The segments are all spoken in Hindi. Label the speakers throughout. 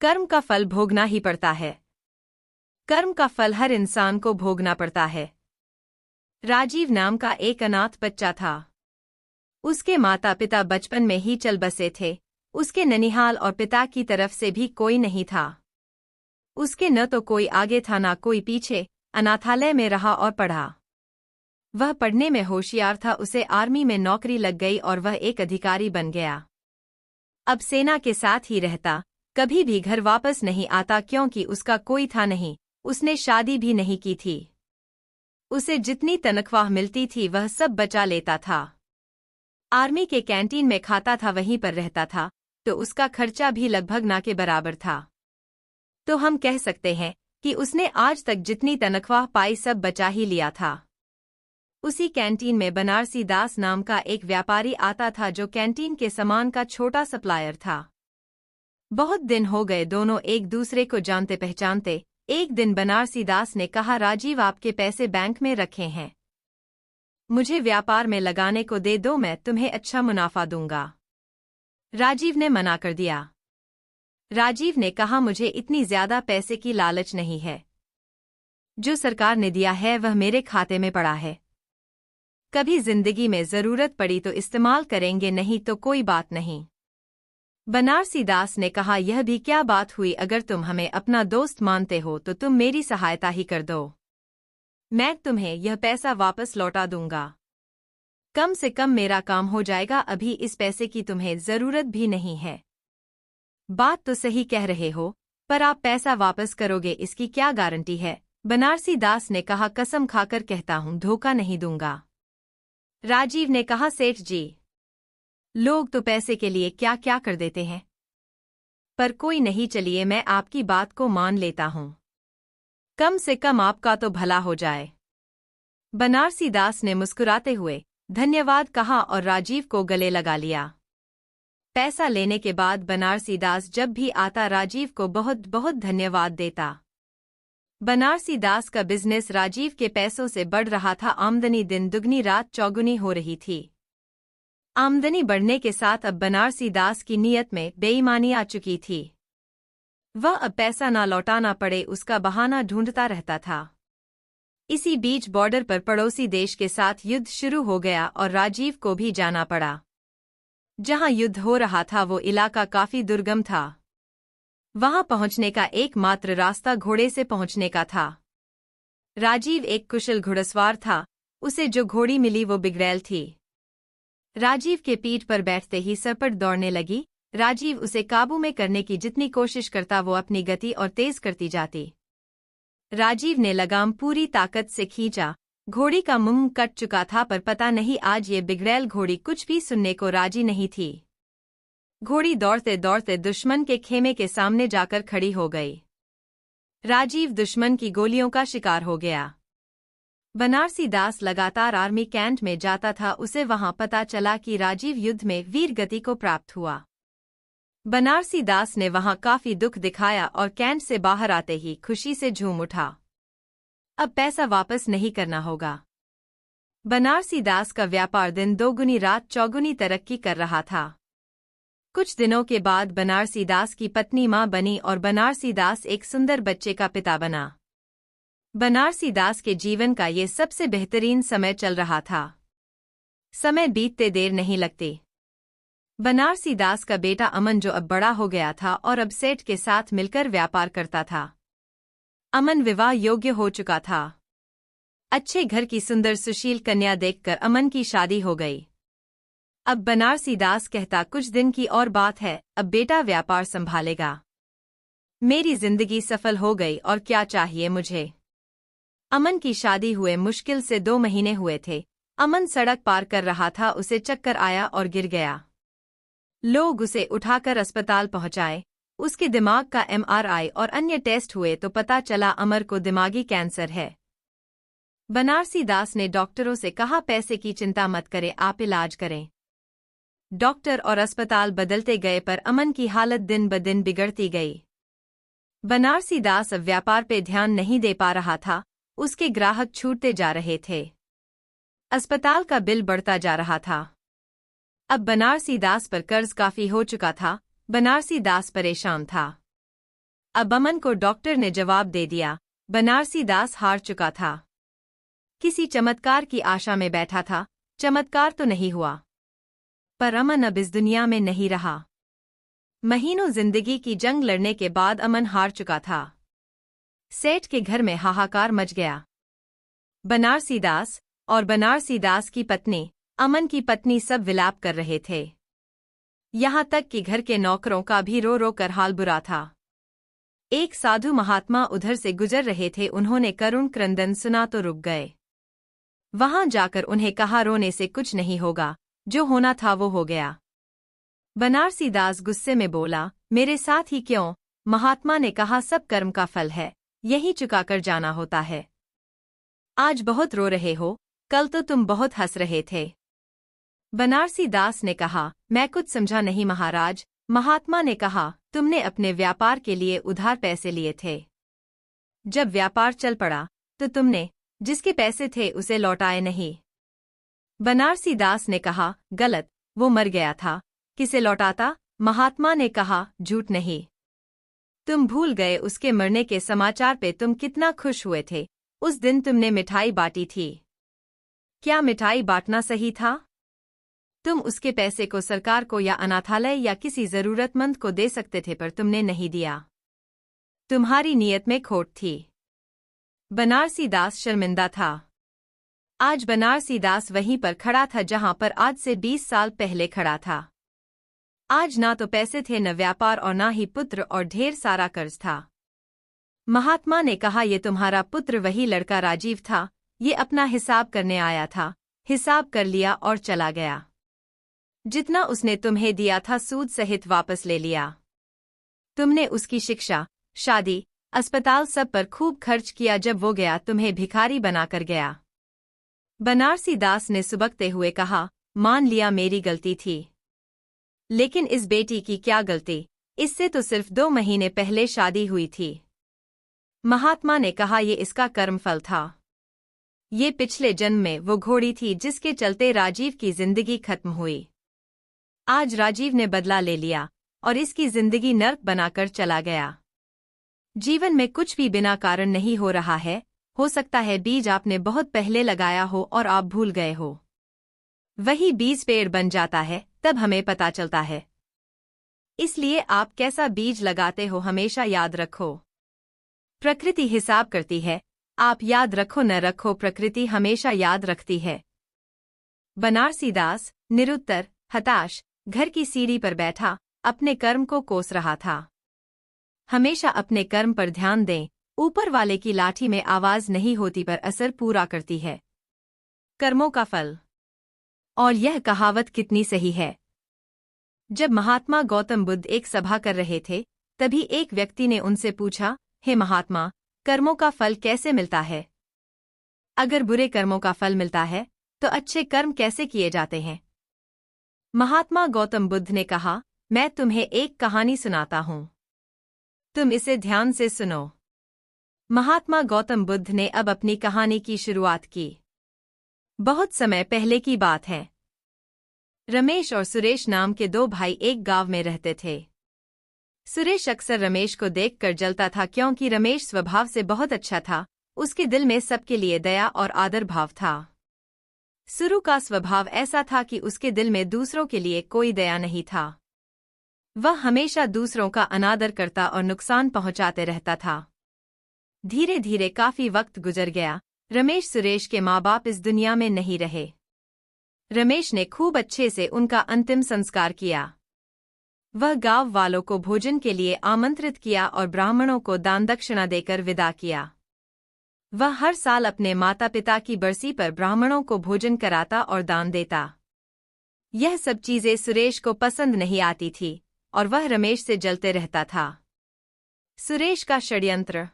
Speaker 1: कर्म का फल भोगना ही पड़ता है। कर्म का फल हर इंसान को भोगना पड़ता है। राजीव नाम का एक अनाथ बच्चा था। उसके माता पिता बचपन में ही चल बसे थे। उसके ननिहाल और पिता की तरफ से भी कोई नहीं था। उसके न तो कोई आगे था ना कोई पीछे। अनाथालय में रहा और पढ़ा। वह पढ़ने में होशियार था। उसे आर्मी में नौकरी लग गई और वह एक अधिकारी बन गया। अब सेना के साथ ही रहता, कभी भी घर वापस नहीं आता क्योंकि उसका कोई था नहीं। उसने शादी भी नहीं की थी। उसे जितनी तनख्वाह मिलती थी वह सब बचा लेता था। आर्मी के कैंटीन में खाता था, वहीं पर रहता था, तो उसका खर्चा भी लगभग ना के बराबर था। तो हम कह सकते हैं कि उसने आज तक जितनी तनख्वाह पाई सब बचा ही लिया था। उसी कैंटीन में बनारसी दास नाम का एक व्यापारी आता था जो कैंटीन के सामान का छोटा सप्लायर था। बहुत दिन हो गए दोनों एक दूसरे को जानते पहचानते। एक दिन बनारसी दास ने कहा, राजीव आपके पैसे बैंक में रखे हैं, मुझे व्यापार में लगाने को दे दो, मैं तुम्हें अच्छा मुनाफा दूंगा। राजीव ने मना कर दिया। राजीव ने कहा, मुझे इतनी ज्यादा पैसे की लालच नहीं है। जो सरकार ने दिया है वह मेरे खाते में पड़ा है। कभी जिंदगी में जरूरत पड़ी तो इस्तेमाल करेंगे, नहीं तो कोई बात नहीं। बनारसी दास ने कहा, यह भी क्या बात हुई, अगर तुम हमें अपना दोस्त मानते हो तो तुम मेरी सहायता ही कर दो। मैं तुम्हें यह पैसा वापस लौटा दूंगा। कम से कम मेरा काम हो जाएगा, अभी इस पैसे की तुम्हें जरूरत भी नहीं है। बात तो सही कह रहे हो, पर आप पैसा वापस करोगे इसकी क्या गारंटी है? बनारसी दास ने कहा, कसम खाकर कहता हूं धोखा नहीं दूंगा। राजीव ने कहा, सेठ जी, लोग तो पैसे के लिए क्या क्या कर देते हैं, पर कोई नहीं, चलिए मैं आपकी बात को मान लेता हूं। कम से कम आपका तो भला हो जाए। बनारसी दास ने मुस्कुराते हुए धन्यवाद कहा और राजीव को गले लगा लिया। पैसा लेने के बाद बनारसी दास जब भी आता राजीव को बहुत बहुत धन्यवाद देता। बनारसी दास का बिजनेस राजीव के पैसों से बढ़ रहा था। आमदनी दिन दुगनी रात चौगुनी हो रही थी। आमदनी बढ़ने के साथ अब बनारसी दास की नीयत में बेईमानी आ चुकी थी। वह अब पैसा ना लौटाना पड़े उसका बहाना ढूंढता रहता था। इसी बीच बॉर्डर पर पड़ोसी देश के साथ युद्ध शुरू हो गया और राजीव को भी जाना पड़ा। जहां युद्ध हो रहा था वो इलाका काफी दुर्गम था। वहां पहुंचने का एकमात्र रास्ता घोड़े से पहुंचने का था। राजीव एक कुशल घुड़सवार था। उसे जो घोड़ी मिली वो बिगड़ैल थी। राजीव के पीठ पर बैठते ही सरपट दौड़ने लगी। राजीव उसे काबू में करने की जितनी कोशिश करता वो अपनी गति और तेज करती जाती। राजीव ने लगाम पूरी ताकत से खींचा। घोड़ी का मुंह कट चुका था, पर पता नहीं आज ये बिगड़ैल घोड़ी कुछ भी सुनने को राजी नहीं थी। घोड़ी दौड़ते दौड़ते दुश्मन के खेमे के सामने जाकर खड़ी हो गई। राजीव दुश्मन की गोलियों का शिकार हो गया। बनारसी दास लगातार आर्मी कैंट में जाता था। उसे वहां पता चला कि राजीव युद्ध में वीर गति को प्राप्त हुआ। बनारसी दास ने वहां काफी दुख दिखाया और कैंट से बाहर आते ही खुशी से झूम उठा। अब पैसा वापस नहीं करना होगा। बनारसी दास का व्यापार दिन दोगुनी रात चौगुनी तरक्की कर रहा था। कुछ दिनों के बाद बनारसी दास की पत्नी मां बनी और बनारसी दास एक सुंदर बच्चे का पिता बना। बनारसी दास के जीवन का ये सबसे बेहतरीन समय चल रहा था। समय बीतते देर नहीं लगती। बनारसी दास का बेटा अमन जो अब बड़ा हो गया था और अब सेठ के साथ मिलकर व्यापार करता था। अमन विवाह योग्य हो चुका था। अच्छे घर की सुंदर सुशील कन्या देखकर अमन की शादी हो गई। अब बनारसी दास कहता, कुछ दिन की और बात है, अब बेटा व्यापार संभालेगा। मेरी जिंदगी सफल हो गई और क्या चाहिए मुझे। अमन की शादी हुए मुश्किल से 2 महीने हुए थे। अमन सड़क पार कर रहा था, उसे चक्कर आया और गिर गया। लोग उसे उठाकर अस्पताल पहुंचाए। उसके दिमाग का MRI और अन्य टेस्ट हुए तो पता चला अमर को दिमागी कैंसर है। बनारसी दास ने डॉक्टरों से कहा, पैसे की चिंता मत करें, आप इलाज करें। डॉक्टर और अस्पताल बदलते गए पर अमन की हालत दिन ब दिन बिगड़ती गई। बनारसी दास अब व्यापार पे ध्यान नहीं दे पा रहा था। उसके ग्राहक छूटते जा रहे थे। अस्पताल का बिल बढ़ता जा रहा था। अब बनारसी दास पर कर्ज काफी हो चुका था। बनारसी दास परेशान था। अब अमन को डॉक्टर ने जवाब दे दिया। बनारसी दास हार चुका था। किसी चमत्कार की आशा में बैठा था, चमत्कार तो नहीं हुआ। पर अमन अब इस दुनिया में नहीं रहा। महीनों जिंदगी की जंग लड़ने के बाद अमन हार चुका था। सेठ के घर में हाहाकार मच गया। बनारसी दास और बनारसी दास की पत्नी, अमन की पत्नी सब विलाप कर रहे थे। यहाँ तक कि घर के नौकरों का भी रो रो कर हाल बुरा था। एक साधु महात्मा उधर से गुजर रहे थे, उन्होंने करुण क्रंदन सुना तो रुक गए। वहां जाकर उन्हें कहा, रोने से कुछ नहीं होगा, जो होना था वो हो गया। बनारसी दास गुस्से में बोला, मेरे साथ ही क्यों? महात्मा ने कहा, सब कर्म का फल है, यही चुकाकर जाना होता है। आज बहुत रो रहे हो, कल तो तुम बहुत हंस रहे थे। बनारसी दास ने कहा, मैं कुछ समझा नहीं महाराज। महात्मा ने कहा, तुमने अपने व्यापार के लिए उधार पैसे लिए थे। जब व्यापार चल पड़ा तो तुमने जिसके पैसे थे उसे लौटाए नहीं। बनारसी दास ने कहा, गलत, वो मर गया था, किसे लौटाता? महात्मा ने कहा, झूठ नहीं। तुम भूल गए उसके मरने के समाचार पे तुम कितना खुश हुए थे। उस दिन तुमने मिठाई बांटी थी। क्या मिठाई बांटना सही था? तुम उसके पैसे को सरकार को या अनाथालय या किसी जरूरतमंद को दे सकते थे, पर तुमने नहीं दिया। तुम्हारी नीयत में खोट थी। बनारसी दास शर्मिंदा था। आज बनारसी दास वहीं पर खड़ा था जहां पर आज से 20 साल पहले खड़ा था। आज ना तो पैसे थे, न व्यापार और ना ही पुत्र, और ढेर सारा कर्ज था। महात्मा ने कहा, ये तुम्हारा पुत्र वही लड़का राजीव था, ये अपना हिसाब करने आया था, हिसाब कर लिया और चला गया। जितना उसने तुम्हें दिया था सूद सहित वापस ले लिया। तुमने उसकी शिक्षा, शादी, अस्पताल सब पर खूब खर्च किया। जब वो गया तुम्हें भिखारी बनाकर गया। बनारसी दास ने सुबकते हुए कहा, मान लिया मेरी गलती थी, लेकिन इस बेटी की क्या गलती? इससे तो सिर्फ 2 महीने पहले शादी हुई थी। महात्मा ने कहा, ये इसका कर्मफल था। ये पिछले जन्म में वो घोड़ी थी जिसके चलते राजीव की जिंदगी खत्म हुई। आज राजीव ने बदला ले लिया और इसकी जिंदगी नर्क बनाकर चला गया। जीवन में कुछ भी बिना कारण नहीं हो रहा है। हो सकता है बीज आपने बहुत पहले लगाया हो और आप भूल गए हो। वही बीज पेड़ बन जाता है, तब हमें पता चलता है। इसलिए आप कैसा बीज लगाते हो हमेशा याद रखो। प्रकृति हिसाब करती है, आप याद रखो न रखो, प्रकृति हमेशा याद रखती है। बनारसी दास निरुत्तर, हताश, घर की सीढ़ी पर बैठा अपने कर्म को कोस रहा था। हमेशा अपने कर्म पर ध्यान दें, ऊपर वाले की लाठी में आवाज नहीं होती पर असर पूरा करती है। कर्मों का फल। और यह कहावत कितनी सही है। जब महात्मा गौतम बुद्ध एक सभा कर रहे थे, तभी एक व्यक्ति ने उनसे पूछा, हे महात्मा, कर्मों का फल कैसे मिलता है? अगर बुरे कर्मों का फल मिलता है, तो अच्छे कर्म कैसे किए जाते हैं? महात्मा गौतम बुद्ध ने कहा, मैं तुम्हें एक कहानी सुनाता हूं। तुम इसे ध्यान से सुनो। महात्मा गौतम बुद्ध ने अब अपनी कहानी की शुरुआत की। बहुत समय पहले की बात है। रमेश और सुरेश नाम के 2 भाई एक गांव में रहते थे। सुरेश अक्सर रमेश को देखकर जलता था, क्योंकि रमेश स्वभाव से बहुत अच्छा था। उसके दिल में सबके लिए दया और आदर भाव था। सुरु का स्वभाव ऐसा था कि उसके दिल में दूसरों के लिए कोई दया नहीं था। वह हमेशा दूसरों का अनादर करता और नुकसान पहुंचाते रहता था। धीरे धीरे काफी वक्त गुजर गया। रमेश सुरेश के माँ बाप इस दुनिया में नहीं रहे। रमेश ने खूब अच्छे से उनका अंतिम संस्कार किया। वह गांव वालों को भोजन के लिए आमंत्रित किया और ब्राह्मणों को दान दक्षिणा देकर विदा किया। वह हर साल अपने माता पिता की बरसी पर ब्राह्मणों को भोजन कराता और दान देता। यह सब चीजें सुरेश को पसंद नहीं आती थी और वह रमेश से जलते रहता था। सुरेश का षड्यंत्र।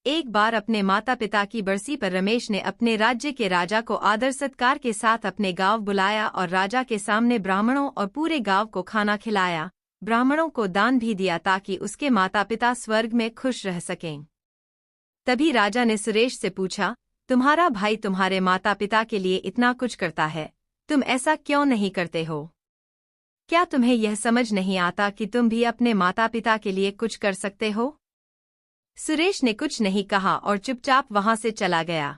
Speaker 1: एक बार अपने माता पिता की बरसी पर रमेश ने अपने राज्य के राजा को आदर सत्कार के साथ अपने गांव बुलाया और राजा के सामने ब्राह्मणों और पूरे गांव को खाना खिलाया। ब्राह्मणों को दान भी दिया ताकि उसके माता पिता स्वर्ग में खुश रह सकें। तभी राजा ने सुरेश से पूछा, तुम्हारा भाई तुम्हारे माता पिता के लिए इतना कुछ करता है, तुम ऐसा क्यों नहीं करते हो? क्या तुम्हें यह समझ नहीं आता कि तुम भी अपने माता पिता के लिए कुछ कर सकते हो? सुरेश ने कुछ नहीं कहा और चुपचाप वहां से चला गया।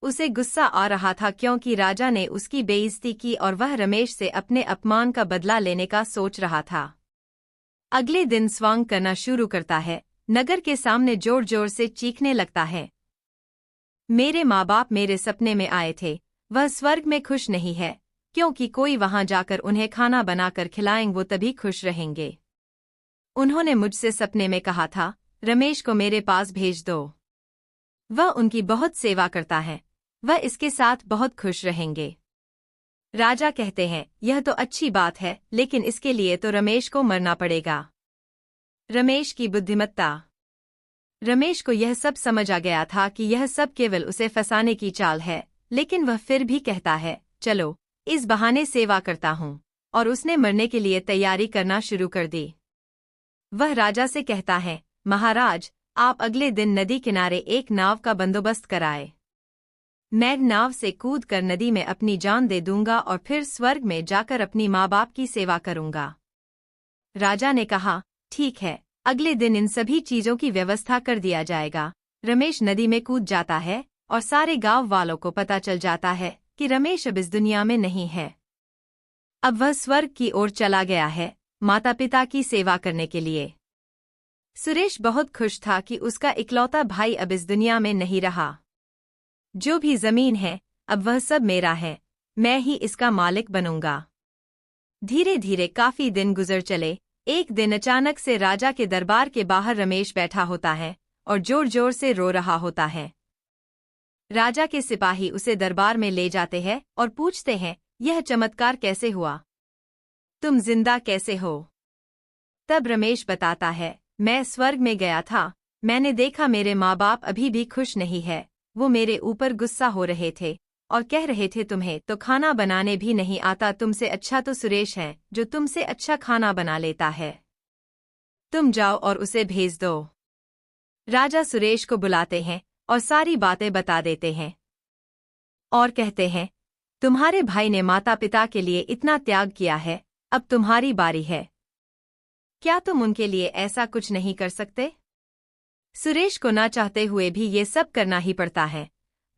Speaker 1: उसे गुस्सा आ रहा था क्योंकि राजा ने उसकी बेइज्जती की और वह रमेश से अपने अपमान का बदला लेने का सोच रहा था। अगले दिन स्वांग करना शुरू करता है, नगर के सामने जोर जोर से चीखने लगता है। मेरे माँ बाप मेरे सपने में आए थे, वह स्वर्ग में खुश नहीं है, क्योंकि कोई वहां जाकर उन्हें खाना बनाकर खिलाएंगे वो तभी खुश रहेंगे। उन्होंने मुझसे सपने में कहा था, रमेश को मेरे पास भेज दो, वह उनकी बहुत सेवा करता है, वह इसके साथ बहुत खुश रहेंगे। राजा कहते हैं, यह तो अच्छी बात है, लेकिन इसके लिए तो रमेश को मरना पड़ेगा। रमेश की बुद्धिमत्ता। रमेश को यह सब समझ आ गया था कि यह सब केवल उसे फंसाने की चाल है, लेकिन वह फिर भी कहता है, चलो इस बहाने सेवा करता हूँ, और उसने मरने के लिए तैयारी करना शुरू कर दी। वह राजा से कहता है, महाराज, आप अगले दिन नदी किनारे एक नाव का बंदोबस्त कराए। मैं नाव से कूदकर नदी में अपनी जान दे दूंगा और फिर स्वर्ग में जाकर अपनी माँ बाप की सेवा करूंगा। राजा ने कहा, ठीक है, अगले दिन इन सभी चीजों की व्यवस्था कर दिया जाएगा। रमेश नदी में कूद जाता है और सारे गांव वालों को पता चल जाता है कि रमेश अब इस दुनिया में नहीं है। अब वह स्वर्ग की ओर चला गया है, माता पिता की सेवा करने के लिए। सुरेश बहुत खुश था कि उसका इकलौता भाई अब इस दुनिया में नहीं रहा। जो भी जमीन है, अब वह सब मेरा है, मैं ही इसका मालिक बनूंगा। धीरे धीरे काफी दिन गुजर चले। एक दिन अचानक से राजा के दरबार के बाहर रमेश बैठा होता है और जोर जोर से रो रहा होता है। राजा के सिपाही उसे दरबार में ले जाते हैं और पूछते हैं, यह चमत्कार कैसे हुआ? तुम जिंदा कैसे हो? तब रमेश बताता है, मैं स्वर्ग में गया था, मैंने देखा मेरे माँ बाप अभी भी खुश नहीं है, वो मेरे ऊपर गुस्सा हो रहे थे और कह रहे थे तुम्हें तो खाना बनाने भी नहीं आता, तुमसे अच्छा तो सुरेश है जो तुमसे अच्छा खाना बना लेता है। तुम जाओ और उसे भेज दो। राजा सुरेश को बुलाते हैं और सारी बातें बता देते हैं और कहते हैं, तुम्हारे भाई ने माता पिता के लिए इतना त्याग किया है, अब तुम्हारी बारी है। क्या तुम उनके लिए ऐसा कुछ नहीं कर सकते? सुरेश को ना चाहते हुए भी ये सब करना ही पड़ता है।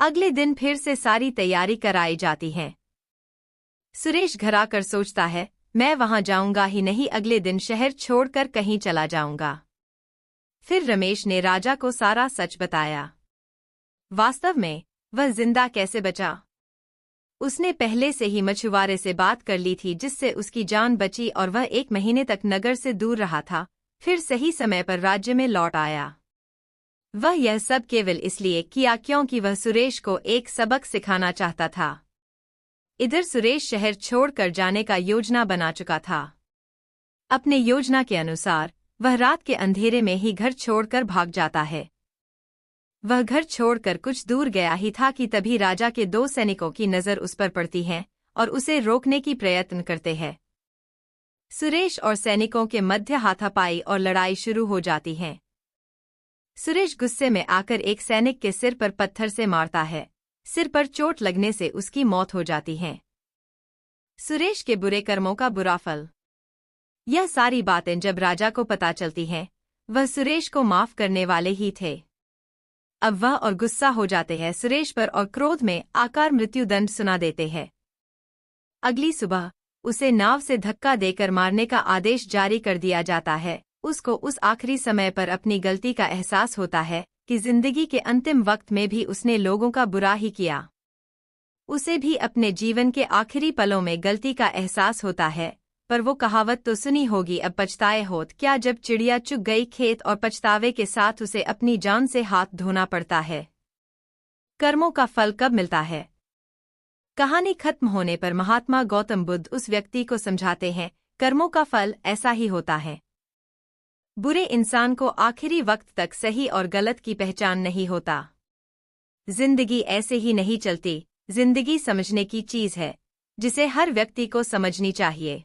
Speaker 1: अगले दिन फिर से सारी तैयारी कराई जाती है। सुरेश घर आकर सोचता है, मैं वहां जाऊंगा ही नहीं, अगले दिन शहर छोड़कर कहीं चला जाऊंगा। फिर रमेश ने राजा को सारा सच बताया। वास्तव में वह जिंदा कैसे बचा? उसने पहले से ही मछुआरे से बात कर ली थी जिससे उसकी जान बची और वह 1 महीने तक नगर से दूर रहा था, फिर सही समय पर राज्य में लौट आया। वह यह सब केवल इसलिए किया क्योंकि वह सुरेश को एक सबक सिखाना चाहता था। इधर सुरेश शहर छोड़कर जाने का योजना बना चुका था। अपने योजना के अनुसार वह रात के अंधेरे में ही घर छोड़कर भाग जाता है। वह घर छोड़कर कुछ दूर गया ही था कि तभी राजा के 2 सैनिकों की नजर उस पर पड़ती है और उसे रोकने की प्रयत्न करते हैं। सुरेश और सैनिकों के मध्य हाथापाई और लड़ाई शुरू हो जाती है। सुरेश गुस्से में आकर एक सैनिक के सिर पर पत्थर से मारता है। सिर पर चोट लगने से उसकी मौत हो जाती है। सुरेश के बुरे कर्मों का बुरा फल। यह सारी बातें जब राजा को पता चलती हैं, वह सुरेश को माफ करने वाले ही थे। अब वह और गुस्सा हो जाते हैं सुरेश पर और क्रोध में आकर मृत्युदंड सुना देते हैं। अगली सुबह उसे नाव से धक्का देकर मारने का आदेश जारी कर दिया जाता है। उसको उस आखिरी समय पर अपनी गलती का एहसास होता है कि जिंदगी के अंतिम वक्त में भी उसने लोगों का बुरा ही किया। उसे भी अपने जीवन के आखिरी पलों में गलती का एहसास होता है, पर वो कहावत तो सुनी होगी, अब पछताए होत क्या, जब चिड़िया चुग गई खेत, और पछतावे के साथ उसे अपनी जान से हाथ धोना पड़ता है। कर्मों का फल कब मिलता है? कहानी खत्म होने पर महात्मा गौतम बुद्ध उस व्यक्ति को समझाते हैं, कर्मों का फल ऐसा ही होता है। बुरे इंसान को आखिरी वक्त तक सही और गलत की पहचान नहीं होता। जिंदगी ऐसे ही नहीं चलती, जिंदगी समझने की चीज है जिसे हर व्यक्ति को समझनी चाहिए।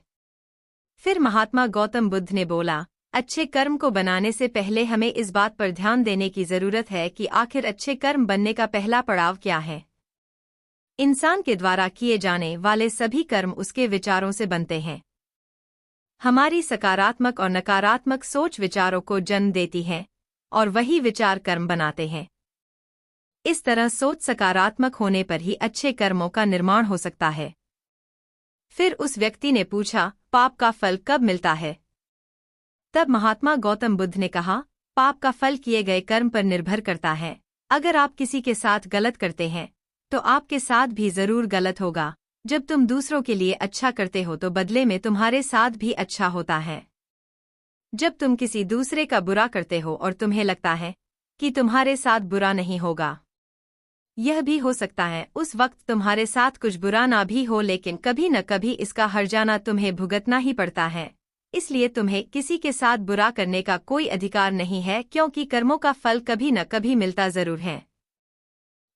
Speaker 1: फिर महात्मा गौतम बुद्ध ने बोला, अच्छे कर्म को बनाने से पहले हमें इस बात पर ध्यान देने की जरूरत है कि आखिर अच्छे कर्म बनने का पहला पड़ाव क्या है। इंसान के द्वारा किए जाने वाले सभी कर्म उसके विचारों से बनते हैं। हमारी सकारात्मक और नकारात्मक सोच विचारों को जन्म देती है और वही विचार कर्म बनाते हैं। इस तरह सोच सकारात्मक होने पर ही अच्छे कर्मों का निर्माण हो सकता है। फिर उस व्यक्ति ने पूछा, पाप का फल कब मिलता है? तब महात्मा गौतम बुद्ध ने कहा, पाप का फल किए गए कर्म पर निर्भर करता है। अगर आप किसी के साथ गलत करते हैं तो आपके साथ भी जरूर गलत होगा। जब तुम दूसरों के लिए अच्छा करते हो तो बदले में तुम्हारे साथ भी अच्छा होता है। जब तुम किसी दूसरे का बुरा करते हो और तुम्हें लगता है कि तुम्हारे साथ बुरा नहीं होगा, यह भी हो सकता है उस वक्त तुम्हारे साथ कुछ बुरा ना भी हो, लेकिन कभी न कभी इसका हर्जाना तुम्हें भुगतना ही पड़ता है। इसलिए तुम्हें किसी के साथ बुरा करने का कोई अधिकार नहीं है, क्योंकि कर्मों का फल कभी न कभी मिलता जरूर है।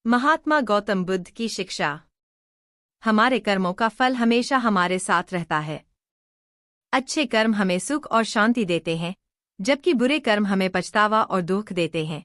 Speaker 1: महात्मा गौतम बुद्ध की शिक्षा। हमारे कर्मों का फल हमेशा हमारे साथ रहता है। अच्छे कर्म हमें सुख और शांति देते हैं, जबकि बुरे कर्म हमें पछतावा और दुख देते हैं।